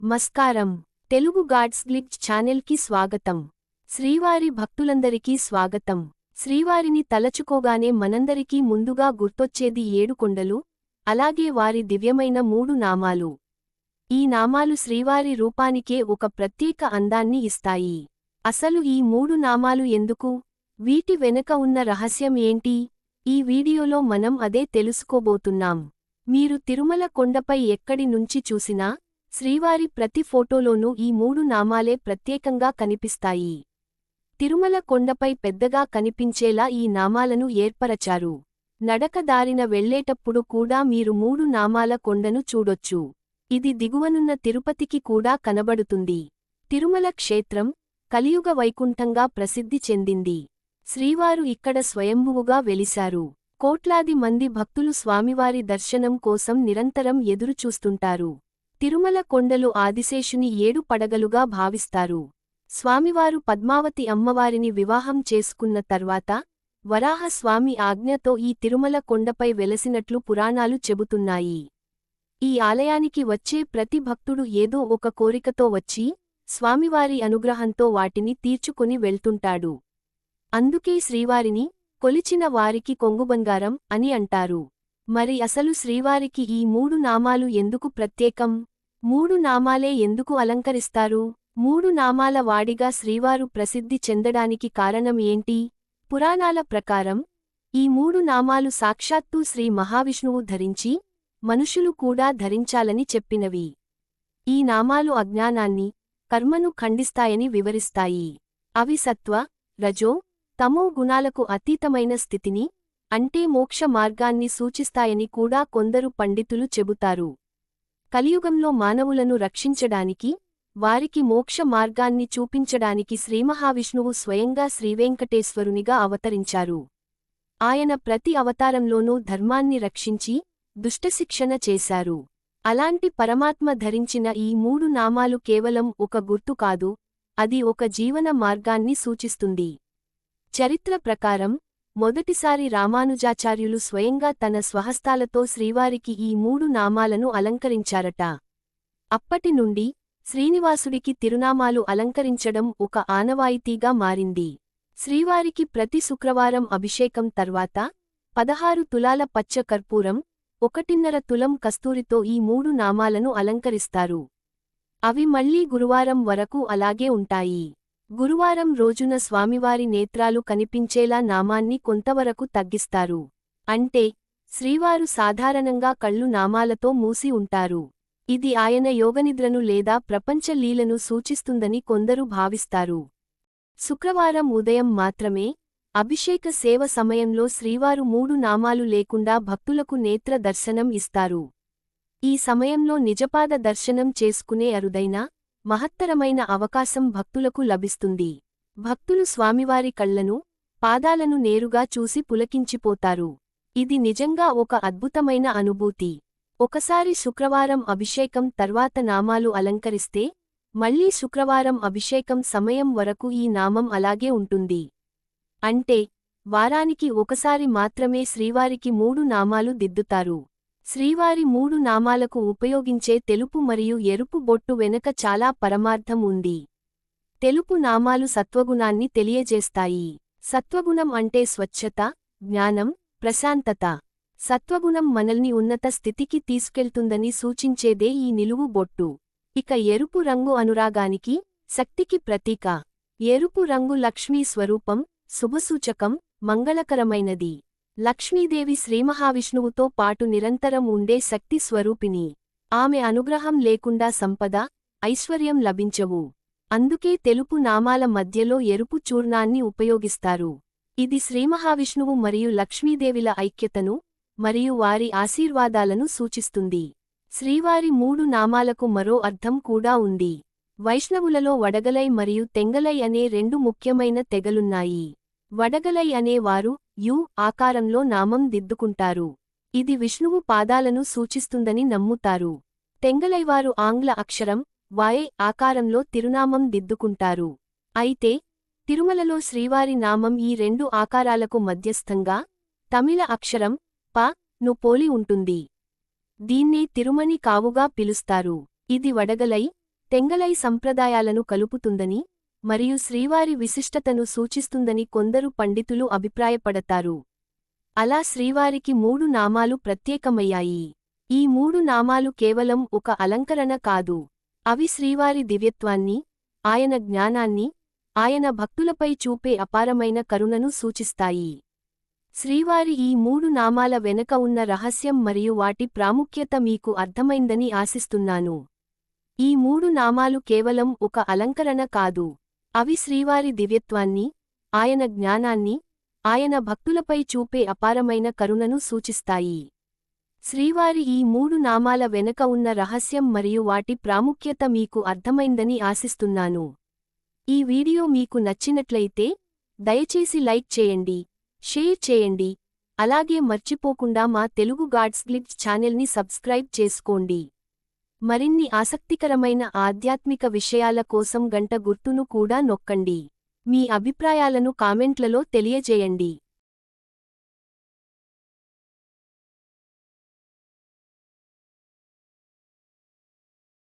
మస్కారం. Telugu God's glitch ఛానెల్కి స్వాగతం. శ్రీవారి భక్తులందరికీ స్వాగతం. శ్రీవారిని తలచుకోగానే మనందరికీ ముందుగా గుర్తొచ్చేది 7 కొండలు, అలాగే వారి దివ్యమైన 3 నామాలు. ఈ నామాలు శ్రీవారి రూపానికే ఒక ప్రత్యేక అందాన్ని ఇస్తాయి. అసలు ఈ 3 నామాలు ఎందుకు? వీటి వెనక ఉన్న రహస్యం ఏంటి? ఈ వీడియోలో మనం అదే తెలుసుకోబోతున్నాం. మీరు తిరుమల కొండపై ఎక్కడి నుంచి చూసినా శ్రీవారి ప్రతి ఫోటోలోనూ ఈ 3 నామాలే ప్రత్యేకంగా కనిపిస్తాయి. తిరుమల కొండపై పెద్దగా కనిపించేలా ఈ నామాలను ఏర్పరచారు. నడకదారిన వెళ్లేటప్పుడు కూడా మీరు 3 నామాల కొండను చూడొచ్చు. ఇది దిగువనున్న తిరుపతికి కూడా కనబడుతుంది. తిరుమల క్షేత్రం కలియుగ వైకుంఠంగా ప్రసిద్ధి చెందింది. శ్రీవారు ఇక్కడ స్వయంభువుగా వెలిశారు. కోట్లాది మంది భక్తులు స్వామివారి దర్శనం కోసం నిరంతరం ఎదురుచూస్తుంటారు. తిరుమల కొండలు ఆదిశేషుని 7 పడగలుగా భావిస్తారు. స్వామివారు పద్మావతి అమ్మవారిని వివాహం చేసుకున్న తర్వాత వరాహ స్వామి ఆజ్ఞతో ఈ తిరుమల కొండపై వెలసినట్లు పురాణాలు చెబుతున్నాయి. ఈ ఆలయానికి వచ్చే ప్రతి భక్తుడు ఏదో ఒక కోరికతో వచ్చి స్వామివారి అనుగ్రహంతో వాటిని తీర్చుకొని వెళ్తుంటాడు. అందుకే శ్రీవారిని కొలిచిన వారికి కొంగుబంగారం అని అంటారు. మరి అసలు శ్రీవారికి ఈ 3 నామాలు ఎందుకు ప్రత్యేకం? 3 నామాలే ఎందుకు అలంకరిస్తారు? 3 నామాల వాడిగా శ్రీవారు ప్రసిద్ధి చెందడానికి కారణం ఏంటి? పురాణాల ప్రకారం ఈ 3 నామాలు సాక్షాత్తూ శ్రీ మహావిష్ణువు ధరించి మనుషులు కూడా ధరించాలని చెప్పినవి. ఈ నామాలు అజ్ఞానాన్ని, కర్మను ఖండిస్తాయని వివరిస్తాయి. అవి సత్వ, రజో, తమో గుణాలకు అతీతమైన స్థితిని, అంటే మోక్ష మార్గాన్ని సూచిస్తాయని కూడా కొందరు పండితులు చెబుతారు. కలియుగంలో మానవులను రక్షించడానికి, వారికి మోక్ష మార్గాన్ని చూపించడానికి శ్రీమహావిష్ణువు స్వయంగా శ్రీవేంకటేశ్వరునిగా అవతరించారు. ఆయన ప్రతి అవతారంలోనూ ధర్మాన్ని రక్షించి దుష్టశిక్షణ చేశారు. అలాంటి పరమాత్మ ధరించిన ఈ 3 నామాలు కేవలం ఒక గుర్తు కాదు, అది ఒక జీవన మార్గాన్ని సూచిస్తుంది. చరిత్ర ప్రకారం మొదటిసారి రామానుజాచార్యులు స్వయంగా తన స్వహస్తాలతో శ్రీవారికి ఈ 3 నామాలను అలంకరించారట. అప్పటి నుండి శ్రీనివాసుడికి తిరునామాలు అలంకరించడం ఒక ఆనవాయితీగా మారింది. శ్రీవారికి ప్రతి శుక్రవారం అభిషేకం తర్వాత 16 తులాల పచ్చ కర్పూరం, 1.5 తులం కస్తూరితో ఈ 3 నామాలను అలంకరిస్తారు. అవి మళ్లీ గురువారం వరకు అలాగే ఉంటాయి. గురువారం రోజున స్వామివారి నేత్రాలు కనిపించేలా నామాన్ని కొంతవరకు తగ్గిస్తారు. అంటే శ్రీవారు సాధారణంగా కళ్ళు నామాలతో మూసి ఉంటారు. ఇది ఆయన యోగనిద్రను లేదా ప్రపంచ లీలను సూచిస్తుందని కొందరు భావిస్తారు. శుక్రవారం ఉదయం మాత్రమే అభిషేక సేవ సమయంలో శ్రీవారు 3 నామాలు లేకుండా భక్తులకు నేత్ర దర్శనం ఇస్తారు. ఈ సమయంలో నిజపాద దర్శనం చేసుకునే అరుదైన, మహత్తరమైన అవకాశం భక్తులకు లభిస్తుంది. భక్తులు స్వామివారి కళ్లను, పాదాలను నేరుగా చూసి పులకించిపోతారు. ఇది నిజంగా ఒక అద్భుతమైన అనుభూతి. ఒకసారి శుక్రవారం అభిషేకం తర్వాత నామాలు అలంకరిస్తే మళ్లీ శుక్రవారం అభిషేకం సమయం వరకు ఈ నామం అలాగే ఉంటుంది. అంటే వారానికి ఒకసారి మాత్రమే శ్రీవారికి 3 నామాలు దిద్దుతారు. శ్రీవారి 3 నామాలకు ఉపయోగించే తెలుపు మరియు ఎరుపు బొట్టు వెనక చాలా పరమార్థం ఉంది. తెలుపు నామాలు సత్వగుణాన్ని తెలియజేస్తాయి. సత్వగుణం అంటే స్వచ్ఛత, జ్ఞానం, ప్రశాంతత. సత్వగుణం మనల్ని ఉన్నత స్థితికి తీసుకెళ్తుందని సూచించేదే ఈ నిలువు బొట్టు. ఇక ఎరుపు రంగు అనురాగానికి, శక్తికి ప్రతీక. ఎరుపు రంగు లక్ష్మీ స్వరూపం, శుభసూచకం, మంగళకరమైనది. లక్ష్మీదేవి శ్రీమహావిష్ణువుతో పాటు నిరంతరం ఉండే శక్తి స్వరూపిణి. ఆమె అనుగ్రహం లేకుండా సంపద, ఐశ్వర్యం లభించవు. అందుకే తెలుపు నామాల మధ్యలో ఎరుపు చూర్ణాన్ని ఉపయోగిస్తారు. ఇది శ్రీమహావిష్ణువు మరియు లక్ష్మీదేవిల ఐక్యతను మరియు వారి ఆశీర్వాదాలను సూచిస్తుంది. శ్రీవారి 3 నామాలకు మరో అర్థం కూడా ఉంది. వైష్ణవులలో వడగలై మరియు తెంగలై అనే 2 ముఖ్యమైన తెగలున్నాయి. వడగలై అనే వారు యు ఆకారంలో నామం దిద్దుకుంటారు. ఇది విష్ణువు పాదాలను సూచిస్తుందని నమ్ముతారు. తెంగలైవారు ఆంగ్ల అక్షరం వాయ్ ఆకారంలో తిరునామం దిద్దుకుంటారు. అయితే తిరుమలలో శ్రీవారి నామం ఈ 2 ఆకారాలకు మధ్యస్థంగా తమిళ అక్షరం ప ను పోలి ఉంటుంది. దీన్నే తిరుమణి కావుగా పిలుస్తారు. ఇది వడగలై తెంగలై సంప్రదాయాలను కలుపుతుందని మరియు శ్రీవారి విశిష్టతను సూచిస్తుందని కొందరు పండితులు అభిప్రాయపడతారు. అలా శ్రీవారికి 3 నామాలు ప్రత్యేకమయ్యాయి. ఈ 3 నామాలు కేవలం ఒక అలంకరణ కాదు. అవి శ్రీవారి దివ్యత్వాన్ని, ఆయన జ్ఞానాన్ని, ఆయన భక్తులపై చూపే అపారమైన కరుణను సూచిస్తాయి. శ్రీవారి ఈ 3 నామాల వెనక ఉన్న రహస్యం మరియు వాటి ప్రాముఖ్యత మీకు అర్థమైందని ఆశిస్తున్నాను. ఈ 3 నామాలు కేవలం ఒక అలంకరణ కాదు. అవి శ్రీవారి దివ్యత్వాన్ని, ఆయన జ్ఞానాన్ని, ఆయన భక్తులపై చూపే అపారమైన కరుణను సూచిస్తాయి. శ్రీవారి ఈ 3 నామాల వెనక ఉన్న రహస్యం మరియు వాటి ప్రాముఖ్యత మీకు అర్థమైందని ఆశిస్తున్నాను. ఈ వీడియో మీకు నచ్చినట్లయితే దయచేసి లైక్ చేయండి, షేర్ చేయండి, అలాగే మర్చిపోకుండా మా తెలుగు గాడ్స్ గ్లిట్స్ ఛానల్ని సబ్స్క్రైబ్ చేసుకోండి. మరిన్ని ఆసక్తికరమైన ఆధ్యాత్మిక విషయాల కోసం గంట గుర్తును కూడా నొక్కండి. మీ అభిప్రాయాలను కామెంట్లలో తెలియజేయండి.